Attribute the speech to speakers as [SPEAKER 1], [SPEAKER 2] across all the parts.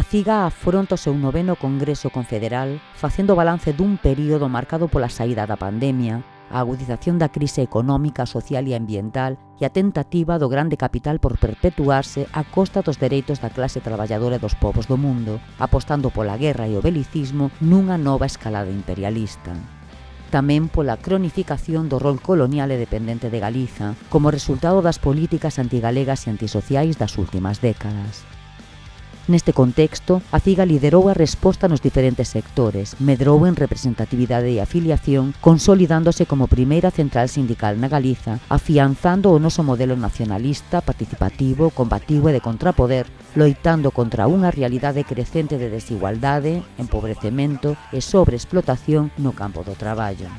[SPEAKER 1] CIGA afronta o seu 9º Congreso Confederal facendo balance dun período marcado pola saída da pandemia, a agudización da crise económica, social e ambiental e a tentativa do grande capital por perpetuarse a costa dos dereitos da clase traballadora e dos povos do mundo, apostando pola guerra e o belicismo nunha nova escalada imperialista. Tamén pola cronificación do rol colonial e dependente de Galiza, como resultado das políticas antigalegas e antisociais das últimas décadas. Neste contexto, a CIGA liderou a resposta nos diferentes sectores, medrou en representatividade e afiliación, consolidándose como primeira central sindical na Galiza, afianzando o noso modelo nacionalista, participativo, combativo e de contrapoder, loitando contra unha realidade crecente de desigualdade, empobrecemento e sobreexplotación no campo do traballo.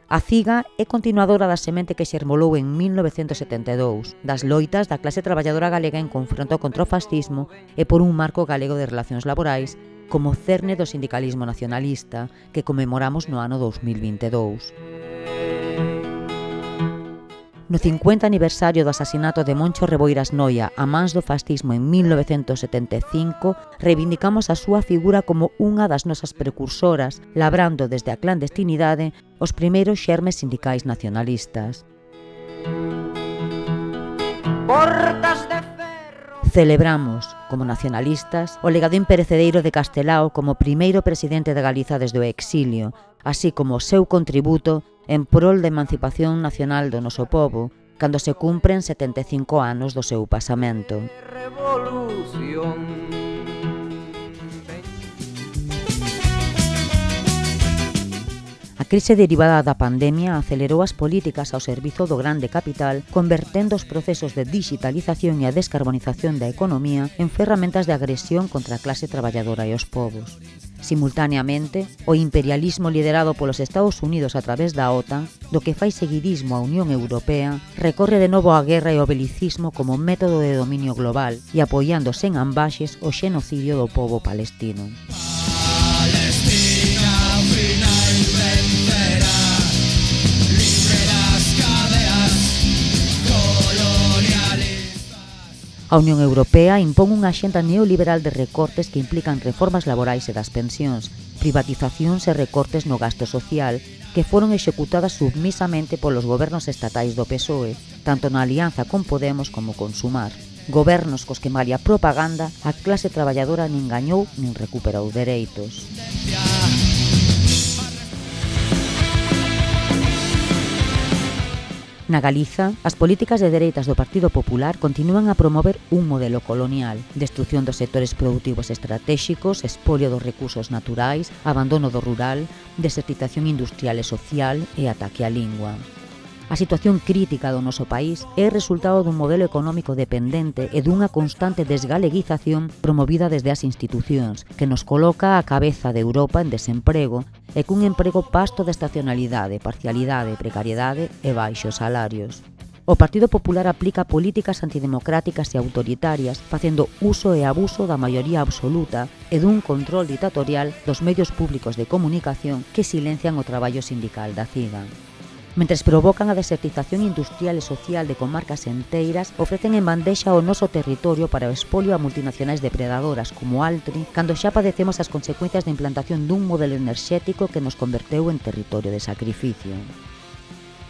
[SPEAKER 1] A CIGA é continuadora da semente que xermolou en 1972, das loitas da clase traballadora galega en confronto contra o fascismo e por un marco galego de relacións laborais como cerne do sindicalismo nacionalista que conmemoramos no ano 2022. No 50 aniversario do asasinato de Moncho Reboiras Noia a mans do fascismo en 1975, reivindicamos a súa figura como unha das nosas precursoras, labrando desde a clandestinidade os primeiros xermes sindicais nacionalistas. Celebramos, como nacionalistas, o legado imperecedereiro de Castelao como primeiro presidente de Galiza desde o exilio, así como o seu contributo en prol da emancipación nacional do noso pobo, cando se cumpren 75 anos do seu pasamento. A crise derivada da pandemia acelerou as políticas ao servizo do grande capital, convertendo os procesos de digitalización e a descarbonización da economía en ferramentas de agresión contra a clase traballadora e os povos. Simultaneamente, o imperialismo liderado polos Estados Unidos a través da OTAN, do que fai seguidismo a Unión Europea, recorre de novo a guerra e o belicismo como método de dominio global e apoiándose en ambaxes o xenocidio do pobo palestino. A Unión Europea impón unha axenda neoliberal de recortes que implican reformas laborais e das pensións, privatizacións e recortes no gasto social, que foron executadas submisamente polos gobernos estatais do PSOE, tanto na alianza con Podemos como con Sumar. Gobernos cos que malia propaganda a clase traballadora nin gañou nin recuperou dereitos. Na Galiza, as políticas de dereitas do Partido Popular continúan a promover un modelo colonial, destrucción dos sectores produtivos estratéxicos, espolio dos recursos naturais, abandono do rural, desertización industrial e social e ataque á lingua. A situación crítica do noso país é resultado dun modelo económico dependente e dunha constante desgaleguización promovida desde as institucións, que nos coloca á cabeza de Europa en desemprego e cun emprego pasto de estacionalidade, parcialidade, precariedade e baixos salarios. O Partido Popular aplica políticas antidemocráticas e autoritarias, facendo uso e abuso da maioría absoluta e dun control ditatorial dos medios públicos de comunicación que silencian o traballo sindical da CIGA. Mentres provocan a desertización industrial e social de comarcas enteiras, ofrecen en bandexa o noso territorio para o expolio a multinacionais depredadoras como Altri, cando xa padecemos as consecuencias da implantación dun modelo enerxético que nos converteu en territorio de sacrificio.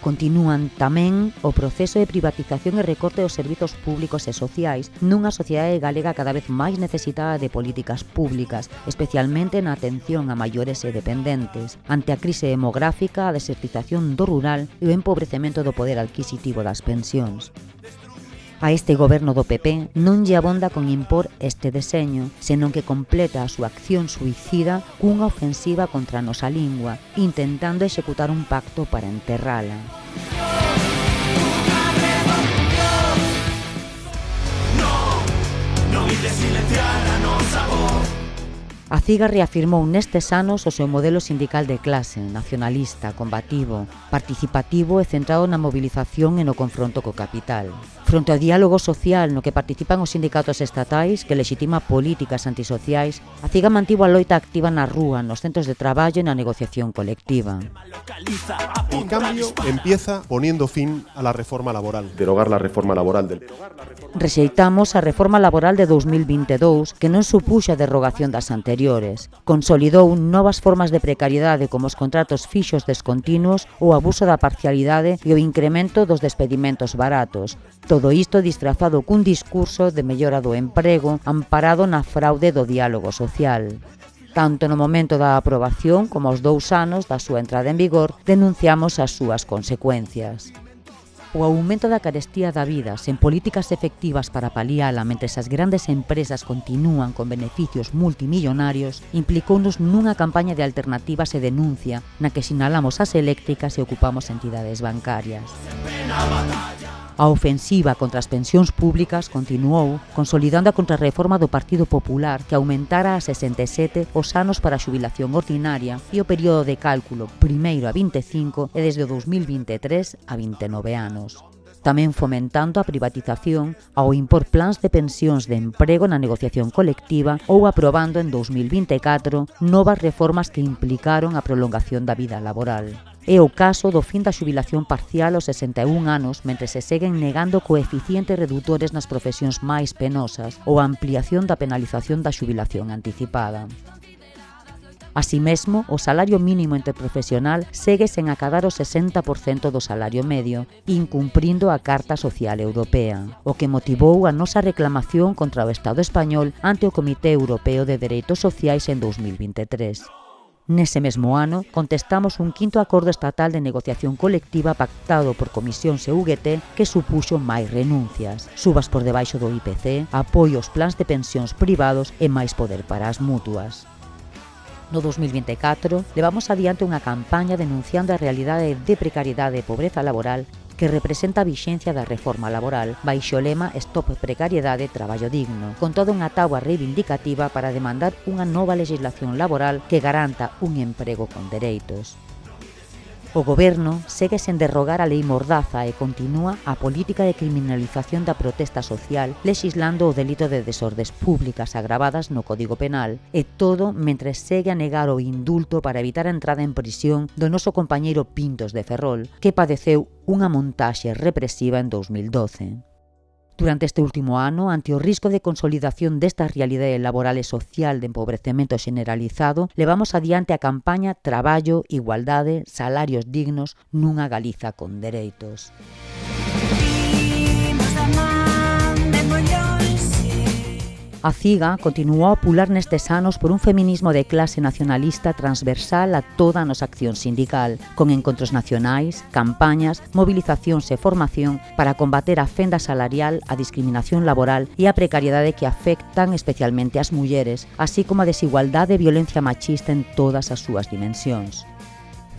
[SPEAKER 1] Continúan tamén o proceso de privatización e recorte dos servizos públicos e sociais nunha sociedade galega cada vez máis necesitada de políticas públicas, especialmente na atención a maiores e dependentes, ante a crise demográfica, a desertización do rural e o empobrecemento do poder adquisitivo das pensións. A este goberno do PP non lle abonda con impor este deseño, senón que completa a súa acción suicida cunha ofensiva contra a nosa lingua, intentando executar un pacto para enterrala. A CIGA reafirmou nestes anos o seu modelo sindical de clase, nacionalista, combativo, participativo e centrado na mobilización e no confronto co capital. Fronte ao diálogo social no que participan os sindicatos estatais que legitima políticas antisociais, a CIGA mantivo a loita activa na rúa, nos centros de traballo e na negociación colectiva.
[SPEAKER 2] El cambio empieza poniendo fin a la reforma laboral.
[SPEAKER 3] Derogar la reforma laboral del...
[SPEAKER 1] Rexeitamos a reforma laboral de 2022 que non supuxa a derrogación das anteriores. Consolidou novas formas de precariedade como os contratos fixos descontinuos, o abuso da parcialidade e o incremento dos despedimentos baratos. Todo isto disfrazado cun discurso de mellora do emprego amparado na fraude do diálogo social. Tanto no momento da aprobación como aos 2 anos da súa entrada en vigor, denunciamos as súas consecuencias. O aumento da carestía da vida sen políticas efectivas para paliala mentre as grandes empresas continúan con beneficios multimillonarios implicounos nunha campaña de alternativas e denuncia na que sinalamos as eléctricas e ocupamos entidades bancarias. A ofensiva contra as pensións públicas continuou, consolidando a contrarreforma do Partido Popular que aumentara a 67 os anos para a xubilación ordinaria e o período de cálculo primeiro a 25 e desde o 2023 a 29 anos. Tamén fomentando a privatización ao impor plans de pensións de emprego na negociación colectiva ou aprobando en 2024 novas reformas que implicaron a prolongación da vida laboral. É o caso do fin da xubilación parcial aos 61 anos mentre se seguen negando coeficientes redutores nas profesións máis penosas ou a ampliación da penalización da xubilación anticipada. Así mesmo, o salario mínimo interprofesional segue sen acadar o 60% do salario medio, incumprindo a Carta Social Europea, o que motivou a nosa reclamación contra o Estado español ante o Comité Europeo de Dereitos Sociais en 2023. Nese mesmo ano, contestamos un 5º acordo estatal de negociación colectiva pactado por Comisións e UGT que supuxo máis renuncias, subas por debaixo do IPC, apoio aos plans de pensións privados e máis poder para as mutuas. No 2024, levamos adiante unha campaña denunciando a realidade de precariedade e pobreza laboral que representa a vixencia da reforma laboral baixo o lema Stop Precariedade, Traballo Digno, con toda unha táboa reivindicativa para demandar unha nova legislación laboral que garanta un emprego con dereitos. O Goberno segue sen derrogar a lei Mordaza e continúa a política de criminalización da protesta social, lexislando o delito de desordes públicas agravadas no Código Penal, e todo mentre segue a negar o indulto para evitar a entrada en prisión do noso compañeiro Pintos de Ferrol, que padeceu unha montaxe represiva en 2012. Durante este último ano, ante o risco de consolidación desta realidade laboral e social de empobrecemento generalizado, levamos adiante a campaña Traballo, Igualdade, Salarios Dignos nunha Galiza con dereitos. A CIGA continuou a pular nestes anos por un feminismo de clase nacionalista transversal a toda a nosa acción sindical, con encontros nacionais, campañas, movilizacións e formación para combater a fenda salarial, a discriminación laboral e a precariedade que afectan especialmente as mulleres, así como a desigualdade e violencia machista en todas as súas dimensións.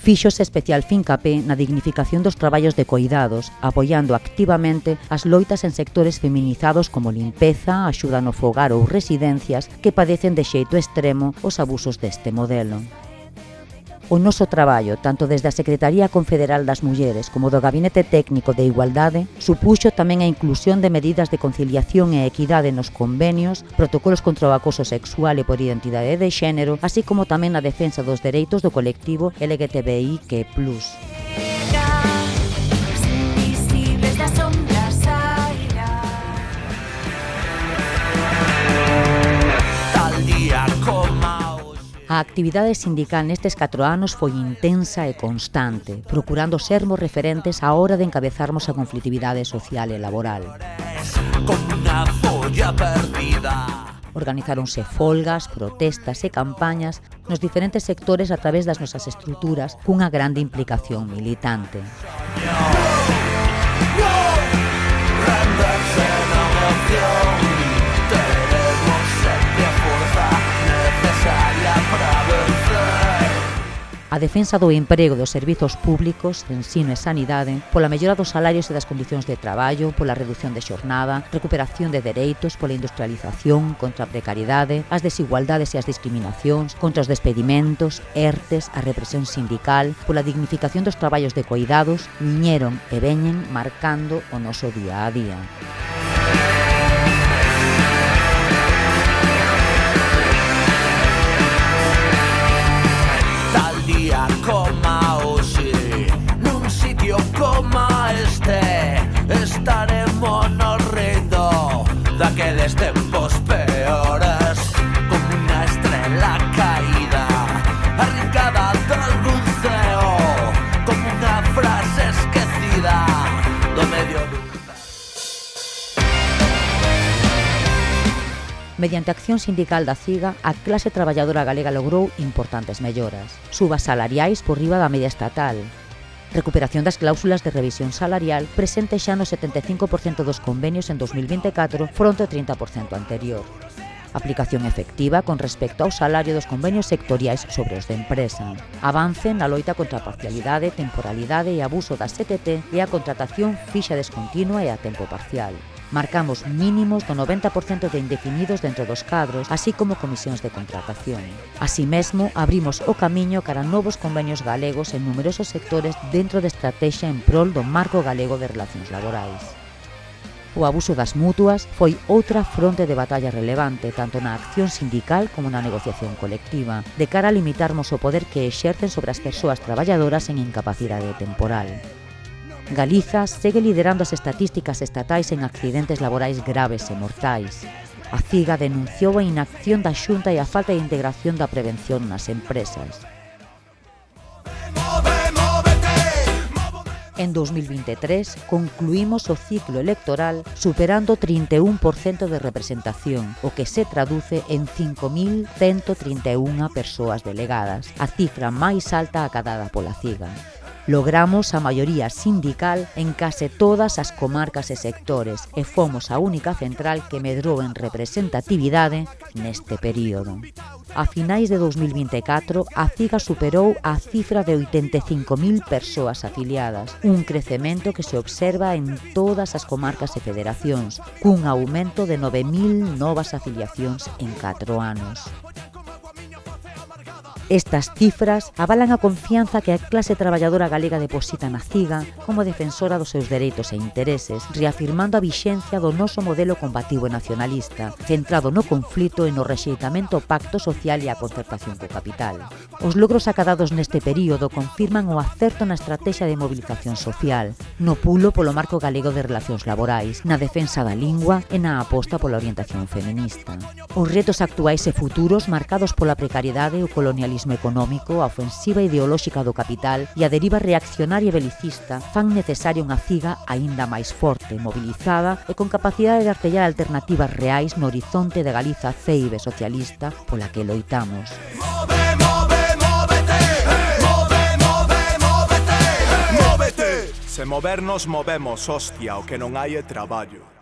[SPEAKER 1] Fíxose especial fincapé na dignificación dos traballos de coidados, apoiando activamente as loitas en sectores feminizados como limpeza, axuda no fogar ou residencias que padecen de xeito extremo os abusos deste modelo. O noso traballo, tanto desde a Secretaría Confederal das Mulleres como do Gabinete Técnico de Igualdade, supuxo tamén a inclusión de medidas de conciliación e equidade nos convenios, protocolos contra o acoso sexual e por identidade de xénero, así como tamén a defensa dos dereitos do colectivo LGTBIQ+. A actividade sindical nestes 4 anos foi intensa e constante, procurando sermos referentes á hora de encabezarmos a conflitividade social e laboral. Organizáronse folgas, protestas e campañas nos diferentes sectores a través das nosas estruturas cunha grande implicación militante. A defensa do emprego dos servizos públicos, ensino e sanidade, pola mellora dos salarios e das condicións de traballo, pola reducción de xornada, recuperación de dereitos, pola industrialización, contra a precariedade, as desigualdades e as discriminacións, contra os despedimentos, ERTES, a represión sindical, pola dignificación dos traballos de coidados, viñeron e veñen marcando o noso día a día.
[SPEAKER 3] Coma hoxe, nun sitio coma este, estaremos nos rindo daqueles tempos peores, como unha estrela caída, arrancada dalgún ceo, como unha frase esquecida do medio dun.
[SPEAKER 1] Mediante a acción sindical da CIGA, a clase traballadora galega logrou importantes melloras. Subas salariais por riba da media estatal. Recuperación das cláusulas de revisión salarial presente xa no 75% dos convenios en 2024 fronte ao 30% anterior. Aplicación efectiva con respecto ao salario dos convenios sectoriais sobre os de empresa. Avance na loita contra a parcialidade, temporalidade e abuso da CTT e a contratación fixa descontinua e a tempo parcial. Marcamos mínimos do 90% de indefinidos dentro dos cadros, así como comisións de contratación. Así mesmo, abrimos o camiño cara a novos convenios galegos en numerosos sectores dentro da estrategia en prol do marco galego de relacións laborais. O abuso das mutuas foi outra fronte de batalla relevante, tanto na acción sindical como na negociación colectiva, de cara a limitarmos o poder que exercen sobre as persoas traballadoras en incapacidade temporal. Galiza segue liderando as estatísticas estatais en accidentes laborais graves e mortais. A CIGA denunciou a inacción da Xunta e a falta de integración da prevención nas empresas. En 2023 concluímos o ciclo electoral superando 31% de representación, o que se traduce en 5.131 persoas delegadas, a cifra máis alta acadada pola CIGA. Logramos a maioría sindical en case todas as comarcas e sectores e fomos a única central que medrou en representatividade neste período. A finais de 2024, a CIGA superou a cifra de 85.000 persoas afiliadas, un crecemento que se observa en todas as comarcas e federacións, cun aumento de 9.000 novas afiliacións en 4 anos. Estas cifras avalan a confianza que a clase traballadora galega deposita na CIGA como defensora dos seus dereitos e intereses, reafirmando a vixencia do noso modelo combativo e nacionalista, centrado no conflito e no rexeitamento ao pacto social e á concertación co capital. Os logros acadados neste período confirman o acerto na estrategia de movilización social, no pulo polo marco galego de relacións laborais, na defensa da lingua e na aposta pola orientación feminista. Os retos actuais e futuros marcados pola precariedade e o colonialismo económico, a ofensiva ideolóxica do capital e a deriva reaccionaria e belicista fan necesaria unha CIGA aínda máis forte, mobilizada e con capacidade de artellar alternativas reais no horizonte de Galiza ceibe socialista pola que loitamos.
[SPEAKER 4] Se movernos movemos, hostia, o que non hai é traballo.